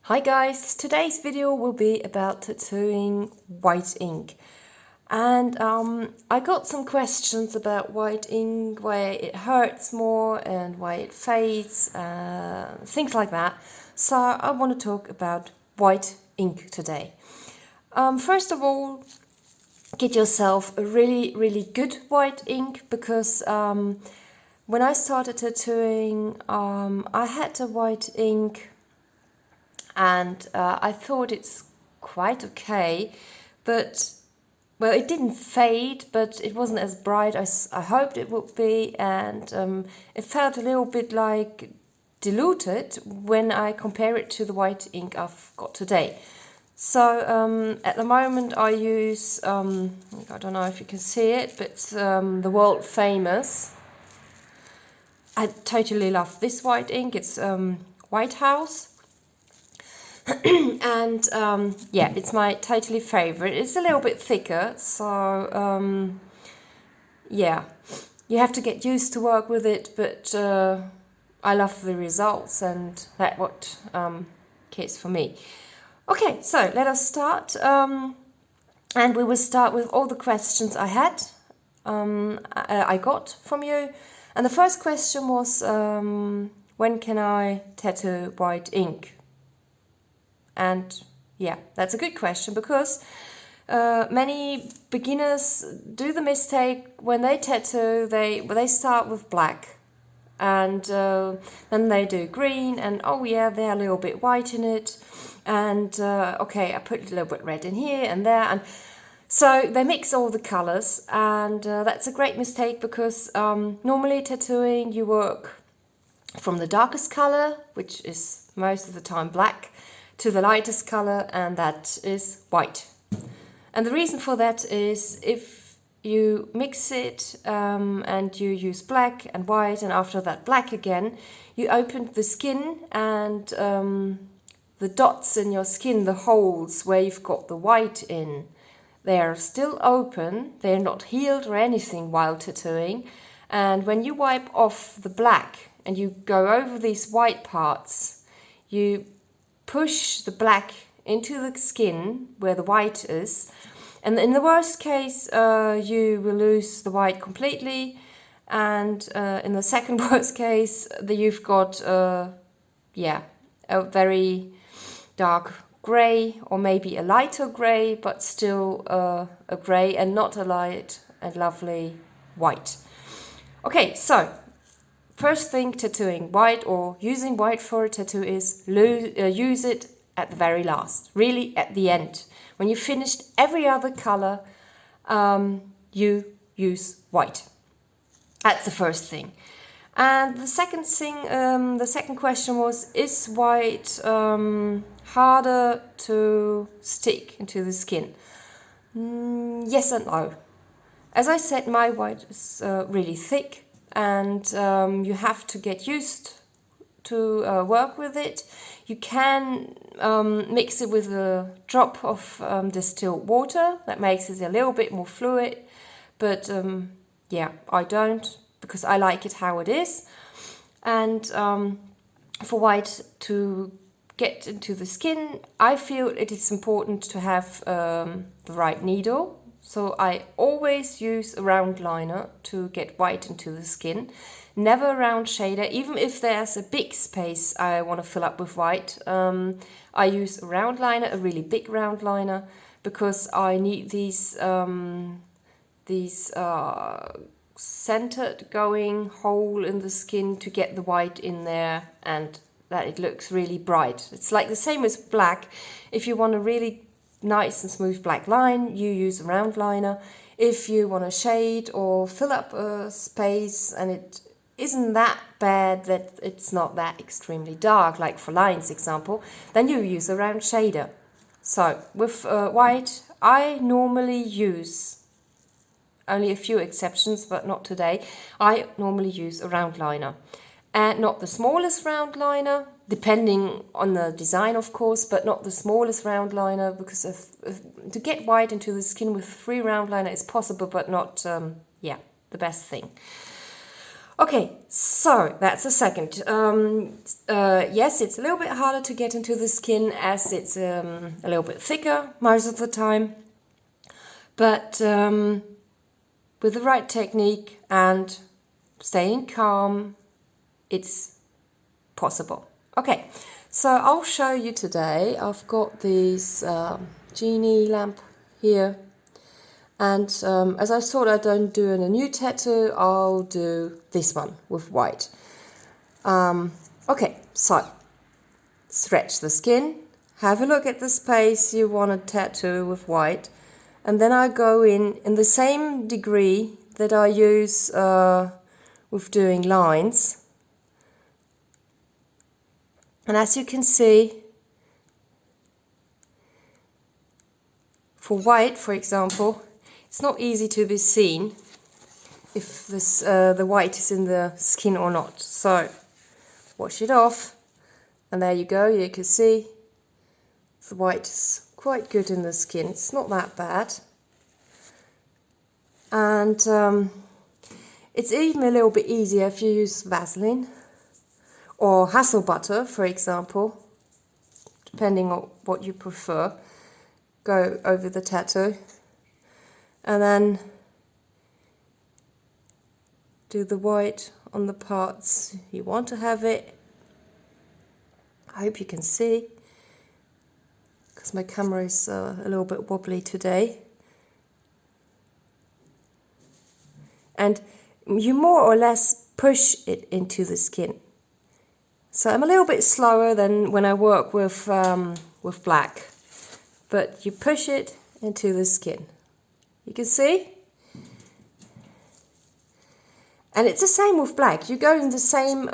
Hi guys, today's video will be about tattooing white ink. And I got some questions about white ink, why it hurts more and why it fades, things like that. So I want to talk about white ink today. First of all, get yourself a really good white ink because when I started tattooing, I had a white ink and I thought it's quite okay, but well, it didn't fade, but it wasn't as bright as I hoped it would be, and it felt a little bit like diluted when I compare it to the white ink I've got today. So at the moment I use, I don't know if you can see it, but the world famous. I totally love this white ink. It's White House. And yeah, it's my totally favorite. It's a little bit thicker, so yeah, you have to get used to work with it, but I love the results, and that's what cares for me. Okay, so let us start, and we will start with all the questions I had, I got from you. And the first question was, when can I tattoo white ink? And yeah, that's a good question because many beginners do the mistake when they tattoo, they start with black, and then they do green, and oh yeah, they're a little bit white in it, and okay, I put a little bit red in here and there, and so they mix all the colors, and that's a great mistake because normally tattooing you work from the darkest color, which is most of the time black, to the lightest color, and that is white. And the reason for that is if you mix it and you use black and white, and after that black again, you open the skin, and the dots in your skin, the holes where you've got the white in, they are still open, they're not healed or anything while tattooing. And when you wipe off the black and you go over these white parts, you push the black into the skin where the white is, and in the worst case you will lose the white completely, and in the second worst case you've got yeah, a very dark grey, or maybe a lighter grey, but still a grey and not a light and lovely white. Okay, so first thing tattooing white or using white for a tattoo is use it at the very last, really at the end. When you've finished every other color, you use white. That's the first thing. And the second thing, the second question was, is white harder to stick into the skin? Yes and no. As I said, my white is really thick, and you have to get used to work with it. You can mix it with a drop of distilled water. That makes it a little bit more fluid, but yeah, I don't, because I like it how it is. And for white to get into the skin, I feel it is important to have the right needle. So I always use a round liner to get white into the skin, never a round shader. Even if there's a big space I want to fill up with white, I use a round liner, a really big round liner, because I need these centered going hole in the skin to get the white in there, and that it looks really bright. It's like the same as black. If you want a really nice and smooth black line, you use a round liner. If you want to shade or fill up a space and it isn't that bad that it's not that extremely dark, like for lines example, then you use a round shader. So with white, I normally use, only a few exceptions, but not today, I normally use a round liner. And not the smallest round liner, depending on the design of course, but not the smallest round liner, because to get white into the skin with 3 round liner is possible, but not yeah, the best thing. Okay, so that's the second. Yes, it's a little bit harder to get into the skin as it's a little bit thicker most of the time. But with the right technique and staying calm, it's possible. Okay, so I'll show you today. I've got these genie lamp here. And as I thought I don't do a new tattoo, I'll do this one with white. Okay, so stretch the skin, have a look at the space you want to tattoo with white, and then I go in the same degree that I use with doing lines. And as you can see, for white, for example, it's not easy to be seen if this, the white is in the skin or not. So wash it off, and there you go. You can see the white is quite good in the skin. It's not that bad. And it's even a little bit easier if you use Vaseline or Hassel butter, for example, depending on what you prefer. Go over the tattoo and then do the white on the parts you want to have it. I hope you can see, because my camera is a little bit wobbly today. And you more or less push it into the skin. So I'm a little bit slower than when I work with black, but you push it into the skin. You can see? And it's the same with black. You go in the same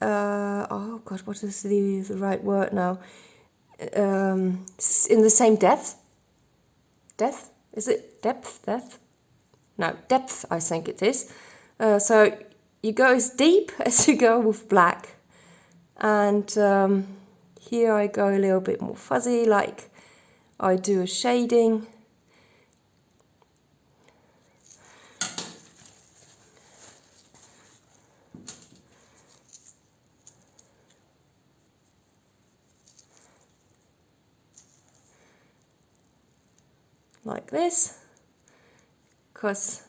oh God, what is the right word now? In the same depth. Depth? Is it depth? Depth? No, depth, I think it is. So you go as deep as you go with black. And here I go a little bit more fuzzy, like I do a shading. Like this, because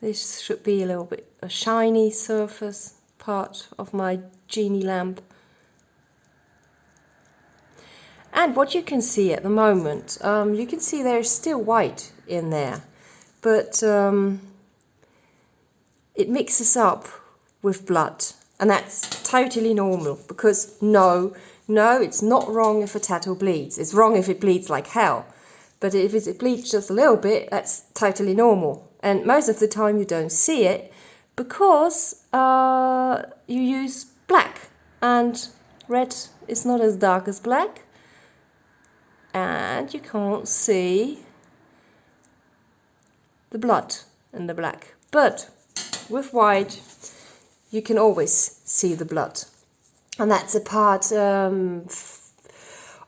this should be a little bit a shiny surface part of my genie lamp. And what you can see at the moment, you can see there's still white in there, but it mixes up with blood, and that's totally normal, because no, it's not wrong if a tattoo bleeds. It's wrong if it bleeds like hell. But if it bleeds just a little bit, that's totally normal. And most of the time you don't see it because you use black. And red is not as dark as black. And you can't see the blood in the black. But with white, you can always see the blood. And that's a part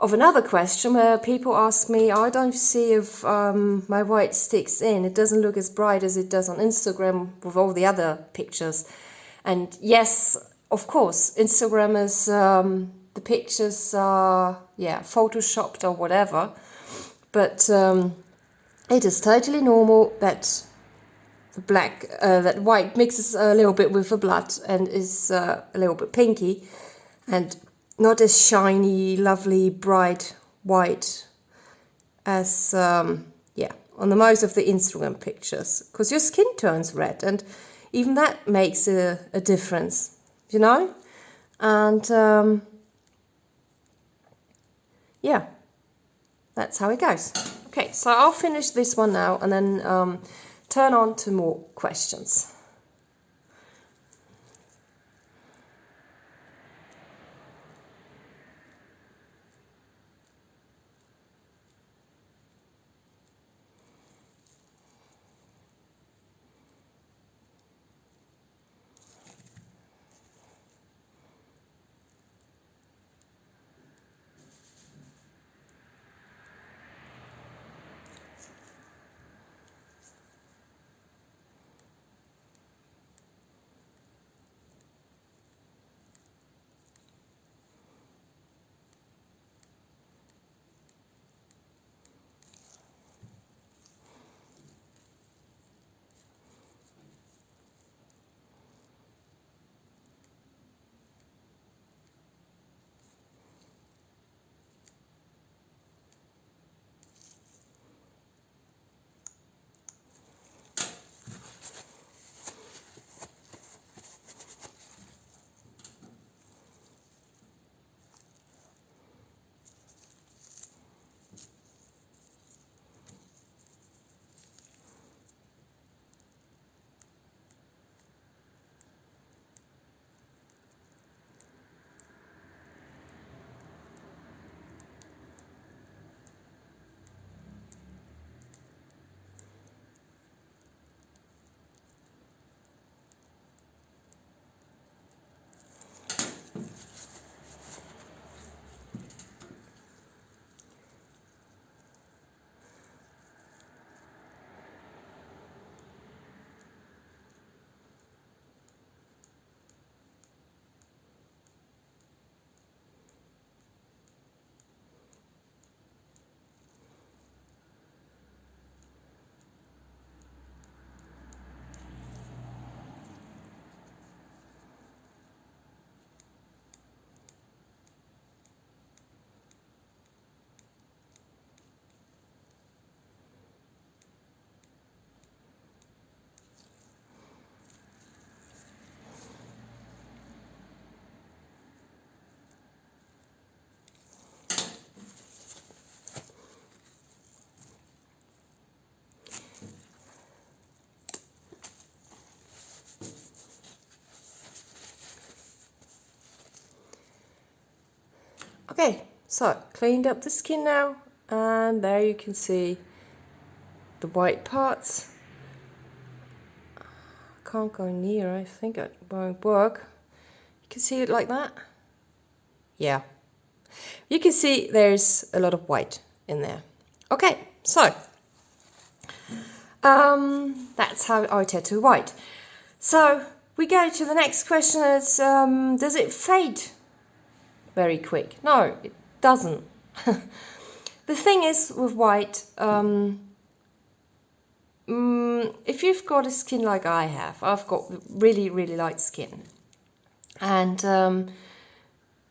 of another question where people ask me, I don't see if my white sticks in. It doesn't look as bright as it does on Instagram with all the other pictures. And yes, of course, Instagram is, the pictures are, photoshopped or whatever. But it is totally normal that the black, that white mixes a little bit with the blood and is a little bit pinky. And not as shiny, lovely, bright white as, on the most of the Instagram pictures. Because your skin turns red, and even that makes a difference, you know? And, that's how it goes. Okay, so I'll finish this one now and then turn on to more questions. Okay, so cleaned up the skin now, and there you can see the white parts. I can't go near, I think it won't work. You can see it like that. Yeah. You can see there's a lot of white in there. Okay, so that's how I tattoo white. So we go to the next question is, does it fade very quick? No, it doesn't. The thing is with white, if you've got a skin like I have, I've got really, really light skin. And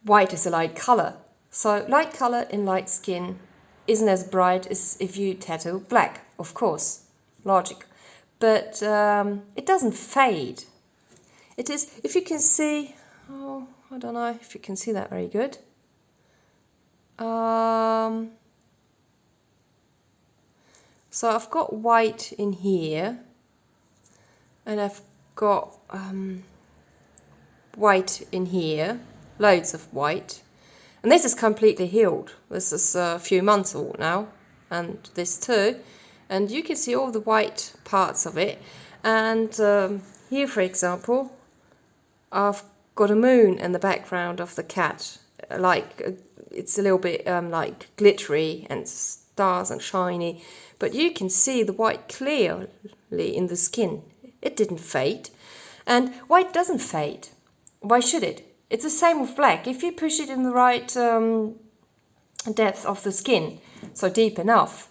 white is a light color. So light color in light skin isn't as bright as if you tattoo black, of course, logic. But it doesn't fade. It is, if you can see, oh, I don't know if you can see that very good. So I've got white in here, and I've got white in here, loads of white. And this is completely healed. This is a few months old now, and this too. And you can see all the white parts of it. And here, for example, I've got a moon in the background of the cat. Like, it's a little bit like glittery and stars and shiny. But you can see the white clearly in the skin. It didn't fade. And white doesn't fade. Why should it? It's the same with black. If you push it in the right depth of the skin, so deep enough,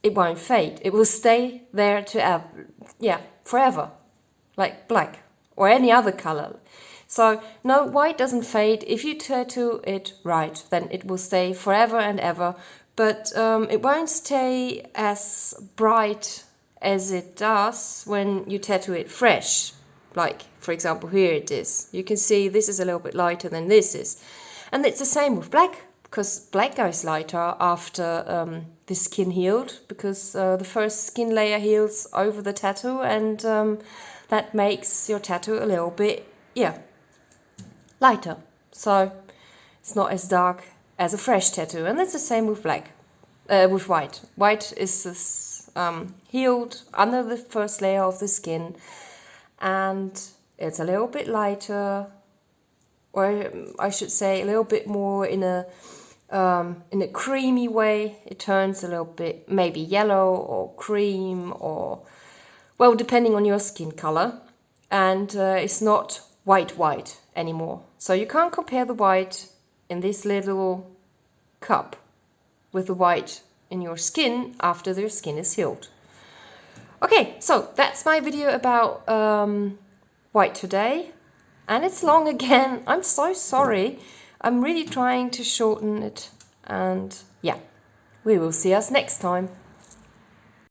it won't fade. It will stay there forever, like black or any other color. So no, white doesn't fade. If you tattoo it right, then it will stay forever and ever. But it won't stay as bright as it does when you tattoo it fresh. Like, for example, here it is. You can see this is a little bit lighter than this is. And it's the same with black, because black goes lighter after the skin healed, because the first skin layer heals over the tattoo, and that makes your tattoo a little bit, lighter. So it's not as dark as a fresh tattoo. And that's the same with black, with white. White is this, healed under the first layer of the skin, and it's a little bit lighter, or I should say a little bit more in a creamy way. It turns a little bit maybe yellow or cream, or, well, depending on your skin color. And it's not white anymore. So you can't compare the white in this little cup with the white in your skin after your skin is healed. Okay, so that's my video about white today, and it's long again. I'm so sorry. I'm really trying to shorten it, and yeah, we will see us next time.